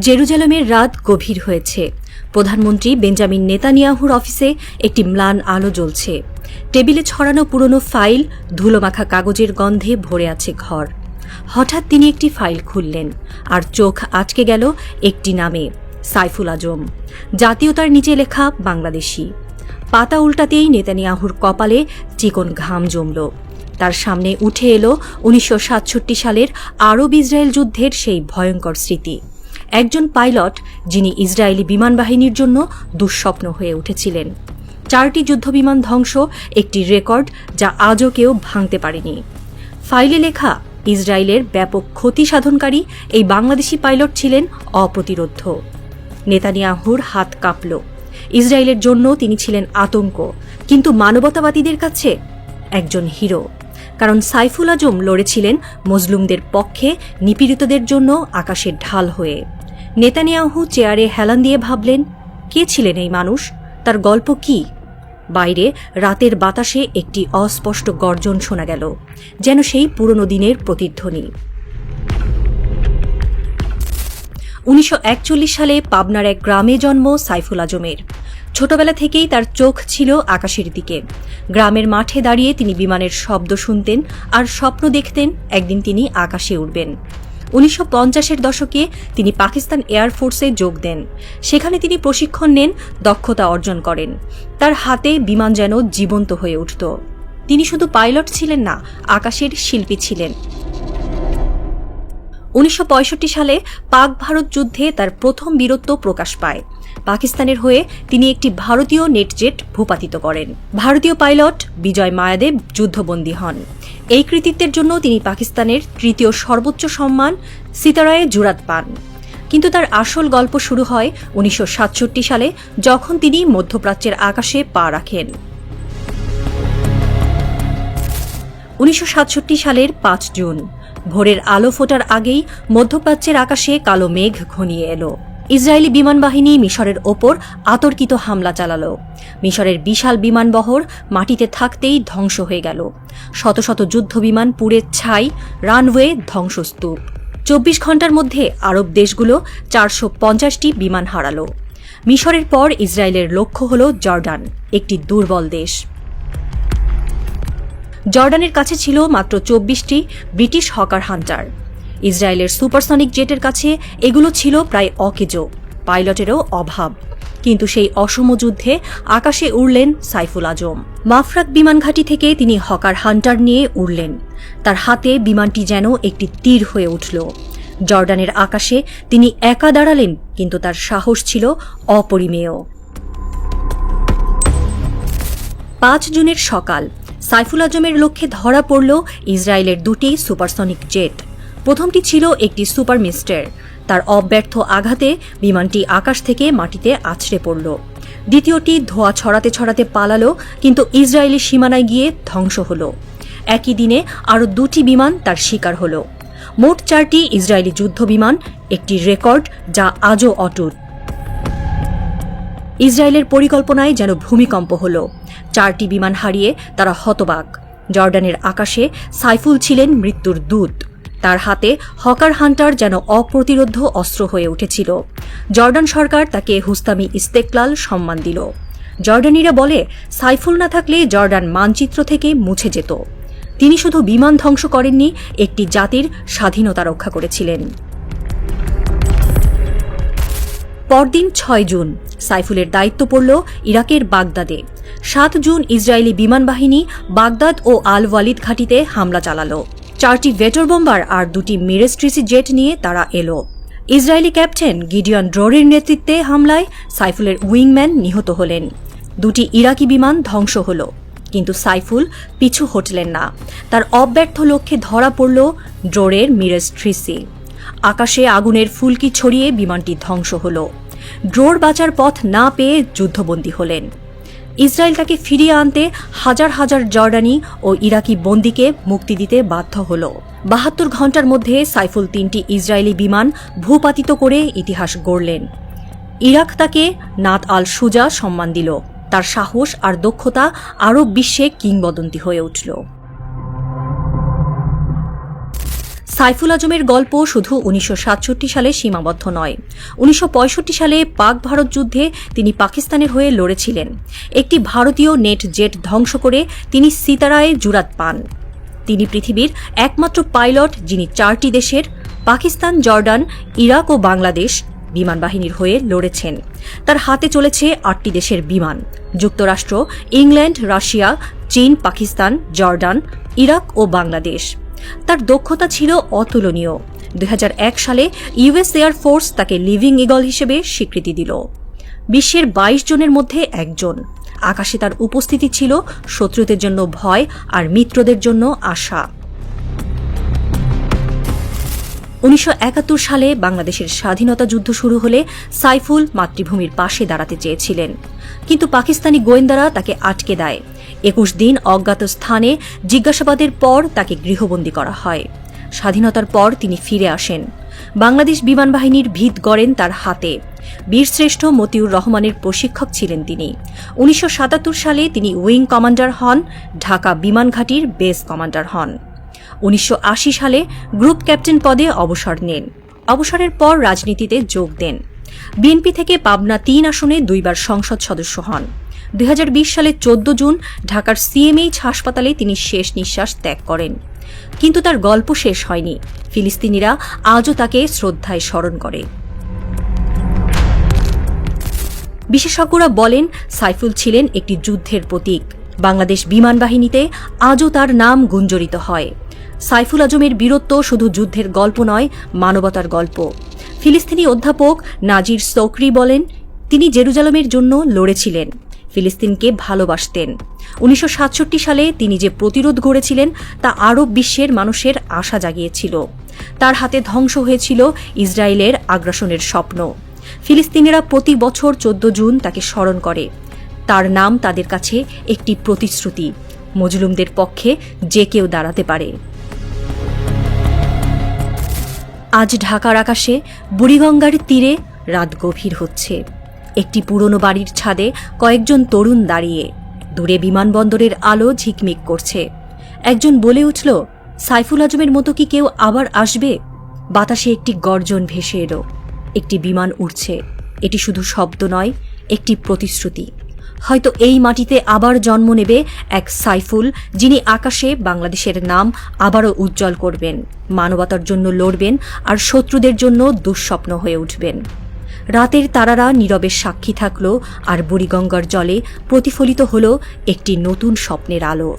জেরুজালেমের রাত গভীর হয়েছে। প্রধানমন্ত্রী বেঞ্জামিন নেতানিয়াহুর অফিসে একটি ম্লান আলো জ্বলছে। টেবিলে ছড়ানো পুরনো ফাইল, ধুলোমাখা কাগজের গন্ধে ভরে আছে ঘর। হঠাৎ তিনি একটি ফাইল খুললেন, আর চোখ আটকে গেল একটি নামে, সাইফুল আজম। জাতীয়তার নিচে লেখা বাংলাদেশি। পাতা উল্টাতেই নেতানিয়াহুর কপালে চিকন ঘাম জমল। তার সামনে উঠে এলো 1967 সালের আরব ইসরায়েল যুদ্ধের সেই ভয়ঙ্কর স্মৃতি। একজন পাইলট যিনি ইসরায়েলি বিমান বাহিনীর জন্য দুঃস্বপ্ন হয়ে উঠেছিলেন। 4টি যুদ্ধবিমান ধ্বংস, একটি রেকর্ড যা আজও কেউ ভাঙতে পারেনি। ফাইলে লেখা ইসরায়েলের ব্যাপক ক্ষতি সাধনকারী এই বাংলাদেশি পাইলট ছিলেন অপ্রতিরোধ্য। নেতানিয়াহুর হাত কাঁপল। ইসরায়েলের জন্য তিনি ছিলেন আতঙ্ক, কিন্তু মানবতাবাদীদের কাছে একজন হিরো। কারণ সাইফুল আজম লড়েছিলেন মজলুমদের পক্ষে, নিপীড়িতদের জন্য আকাশের ঢাল হয়ে। নেতানিয়াহু চেয়ারে হেলান দিয়ে ভাবলেন, কে ছিলেন এই মানুষ? তার গল্প কি? বাইরে রাতের বাতাসে একটি অস্পষ্ট গর্জন শোনা গেল, যেন সেই পুরনো দিনের প্রতিধ্বনি। 1941 সালে পাবনার এক গ্রামে জন্ম সাইফুল আজমের। ছোটবেলা থেকেই তার চোখ ছিল আকাশের দিকে। গ্রামের মাঠে দাঁড়িয়ে তিনি বিমানের শব্দ শুনতেন আর স্বপ্ন দেখতেন একদিন তিনি আকাশে উড়বেন। 1950-এর দশকে তিনি পাকিস্তান এয়ারফোর্সে যোগ দেন। সেখানে তিনি প্রশিক্ষণ নেন, দক্ষতা অর্জন করেন। তার হাতে বিমান যেন জীবন্ত হয়ে উঠত। তিনি শুধু পাইলট ছিলেন না, আকাশের শিল্পী ছিলেন। 1965 সালে পাক ভারত যুদ্ধে তার প্রথম বীরত্ব প্রকাশ পায়। পাকিস্তানের হয়ে তিনি একটি ভারতীয় নেটজেট ভূপাতিত করেন। ভারতীয় পাইলট বিজয় মায়াদেব যুদ্ধবন্দী হন। এই কৃতিত্বের জন্য তিনি পাকিস্তানের 3য় সর্বোচ্চ সম্মান সিতারায়ে জুরাত পান। কিন্তু তার আসল গল্প শুরু হয় 1967 সালে, যখন তিনি মধ্যপ্রাচ্যের আকাশে পা রাখেন। 1967 সালের 5 জুন ভোরের আলো ফোটার আগেই মধ্যপ্রাচ্যের আকাশে কালো মেঘ ঘনিয়ে এলো। ইসরায়েলি বিমান বাহিনী মিশরের ওপর আতর্কিত হামলা চালাল। মিশরের বিশাল বিমানবহর মাটিতে থাকতেই ধ্বংস হয়ে গেল। শত শত যুদ্ধবিমান পুড়ে ছাই, রানওয়ে ধ্বংসস্তূপ। 24 ঘণ্টার মধ্যে আরব দেশগুলো 450টি বিমান হারাল। মিশরের পর ইসরায়েলের লক্ষ্য হল জর্ডান, একটি দুর্বল দেশ। জর্ডানের কাছে ছিল মাত্র 24টি ব্রিটিশ হকার হান্টার। ইসরায়েলের সুপারসনিক জেটের কাছে এগুলো ছিল প্রায় অকেজো, পাইলটেরও অভাব। কিন্তু সেই অসম যুদ্ধে আকাশে উড়লেন সাইফুল আজম। মাফরাক বিমান ঘাঁটি থেকে তিনি হকার হান্টার নিয়ে উড়লেন। তার হাতে বিমানটি যেন একটি তীর হয়ে উঠল। জর্ডানের আকাশে তিনি একা দাঁড়ালেন, কিন্তু তার সাহস ছিল অপরিমেয়। 5 জুনের সকাল সাইফুল আজমের লক্ষ্যে ধরা পড়ল ইসরায়েলের 2টি সুপারসনিক জেট। প্রথমটি ছিল একটি সুপার মিস্টার। তার অব্যর্থ আঘাতে বিমানটি আকাশ থেকে মাটিতে আছড়ে পড়ল। দ্বিতীয়টি ধোঁয়া ছড়াতে ছড়াতে পালালো, কিন্তু ইসরায়েলি সীমানায় গিয়ে ধ্বংস হল। একই দিনে আরও 2টি বিমান তার শিকার হল। মোট 4টি ইসরায়েলি যুদ্ধবিমান, একটি রেকর্ড যা আজও অটুট। ইসরায়েলের পরিকল্পনায় যেন ভূমিকম্প হল। 4টি বিমান হারিয়ে তারা হতবাক। জর্ডানের আকাশে সাইফুল ছিলেন মৃত্যুর দূত। তার হাতে হকার হান্টার যেন অপ্রতিরোধ্য অস্ত্র হয়ে উঠেছিল। জর্ডান সরকার তাকে হুস্তামি ইস্তেকলাল সম্মান দিল। জর্ডানিরা বলে, সাইফুল না থাকলে জর্ডান মানচিত্র থেকে মুছে যেত। তিনি শুধু বিমান ধ্বংস করেননি, একটি জাতির স্বাধীনতা রক্ষা করেছিলেন। পরদিন 6 জুন সাইফুলের দায়িত্ব পড়ল ইরাকের বাগদাদে। 7 জুন ইসরায়েলি বিমান বাহিনী বাগদাদ ও আল ওয়ালিদ ঘাঁটিতে হামলা চালালো। 4টি ভেটর বোম্বার আর 2টি মিরেজ 3C জেট নিয়ে তারা এলো। ইসরায়েলি ক্যাপ্টেন গিডিয়ন ড্রোরের নেতৃত্বে হামলায় সাইফুলের উইংম্যান নিহত হলেন। 2টি ইরাকি বিমান ধ্বংস হল, কিন্তু সাইফুল পিছু হটলেন না। তার অব্যর্থ লক্ষ্যে ধরা পড়ল ড্রোরের মিরেজ 3C। আকাশে আগুনের ফুলকি ছড়িয়ে বিমানটি ধ্বংস হল। ড্রোর বাঁচার পথ না পেয়ে যুদ্ধবন্দী হলেন। ইসরায়েল তাকে ফিরিয়ে আনতে হাজার হাজার জর্ডানি ও ইরাকি বন্দীকে মুক্তি দিতে বাধ্য হল। 72 ঘণ্টার মধ্যে সাইফুল 3টি ইসরায়েলি বিমান ভূপাতিত করে ইতিহাস গড়লেন। ইরাক তাকে নাত আল সুজা সম্মান দিল। তার সাহস আর দক্ষতা আরব বিশ্বে কিংবদন্তি হয়ে উঠল। সাইফুল আজমের গল্প শুধু 1967 সালে সীমাবদ্ধ নয়। 1965 সালে পাক ভারত যুদ্ধে তিনি পাকিস্তানের হয়ে লড়েছিলেন। একটি ভারতীয় নেট জেট ধ্বংস করে তিনি সিতারায় জুরাত পান। তিনি পৃথিবীর একমাত্র পাইলট যিনি 4টি দেশের পাকিস্তান, জর্ডান, ইরাক ও বাংলাদেশ বিমান বাহিনীর হয়ে লড়েছেন। তার হাতে চলেছে 8টি দেশের বিমান: যুক্তরাষ্ট্র, ইংল্যান্ড, রাশিয়া, চীন, পাকিস্তান, জর্ডান, ইরাক ও বাংলাদেশ। তার দক্ষতা ছিল অতুলনীয়। 2001 সালে ইউএস এয়ার ফোর্স তাকে লিভিং ইগল হিসেবে স্বীকৃতি দিল। বিশ্বের 22 জনের মধ্যে একজন। আকাশে তার উপস্থিতি ছিল শত্রুদের জন্য ভয় আর মিত্রদের জন্য আশা। 1971 সালে বাংলাদেশের স্বাধীনতা যুদ্ধ শুরু হলে সাইফুল মাতৃভূমির পাশে দাঁড়াতে চেয়েছিলেন, কিন্তু পাকিস্তানি গোয়েন্দারা তাকে আটকে দেয়। 21 দিন অজ্ঞাত স্থানে জিজ্ঞাসাবাদের পর তাকে গৃহবন্দী করা হয়। স্বাধীনতার পর তিনি ফিরে আসেন। বাংলাদেশ বিমান বাহিনীর ভিত গড়েন তার হাতে। বীরশ্রেষ্ঠ মতিউর রহমানের প্রশিক্ষক ছিলেন তিনি। 1977 সালে তিনি উইং কমান্ডার হন, ঢাকা বিমান ঘাঁটির বেস কমান্ডার হন। 1980 সালে গ্রুপ ক্যাপ্টেন পদে অবসর নেন। অবসরের পর রাজনীতিতে যোগ দেন। বিএনপি থেকে পাবনা 3 আসনে 2 বার সংসদ সদস্য হন। 2020 সালে 14 জুন ঢাকার সিএমএইচ হাসপাতালে তিনি শেষ নিঃশ্বাস ত্যাগ করেন। কিন্তু তার গল্প শেষ হয়নি। ফিলিস্তিনিরা আজও তাকে শ্রদ্ধায় স্মরণ করে। বিশেষজ্ঞরা বলেন, সাইফুল ছিলেন একটি যুদ্ধের প্রতীক। বাংলাদেশ বিমান বাহিনীতে আজও তার নাম গুঞ্জরিত হয়। সাইফুল আজমের বীরত্ব শুধু যুদ্ধের গল্প নয়, মানবতার গল্প। ফিলিস্তিনি অধ্যাপক নাজির সৌকরি বলেন, তিনি জেরুজালেমের জন্য লড়েছিলেন, ফিলিস্তিনকে ভালোবাসতেন। 1967 সালে তিনি যে প্রতিরোধ গড়েছিলেন তা আরব বিশ্বের মানুষের আশা জাগিয়েছিল। তার হাতে ধ্বংস হয়েছিল ইসরায়েলের আগ্রাসনের স্বপ্ন। ফিলিস্তিনিরা প্রতি বছর 14 জুন তাকে স্মরণ করে। তার নাম তাদের কাছে একটি প্রতিশ্রুতি, মজলুমদের পক্ষে যে কেউ দাঁড়াতে পারে। আজ ঢাকার আকাশে বুড়িগঙ্গার তীরে রাত গভীর হচ্ছে। একটি পুরনো বাড়ির ছাদে কয়েকজন তরুণ দাঁড়িয়ে। দূরে বিমানবন্দরের আলো ঝিকমিক করছে। একজন বলে উঠল, সাইফুল আজমের মতো কি কেউ আবার আসবে? বাতাসে একটি গর্জন ভেসে এলো। একটি বিমান উড়ছে। এটি শুধু শব্দ নয়, একটি প্রতিশ্রুতি। হয়তো এই মাটিতে আবার জন্ম নেবে এক সাইফুল, যিনি আকাশে বাংলাদেশের নাম আবারও উজ্জ্বল করবেন, মানবতার জন্য লড়বেন আর শত্রুদের জন্য দুঃস্বপ্ন হয়ে উঠবেন। রাতের তারারা নীরবে সাক্ষী থাকল, আর বুড়িগঙ্গার জলে প্রতিফলিত হল একটি নতুন স্বপ্নের আলো।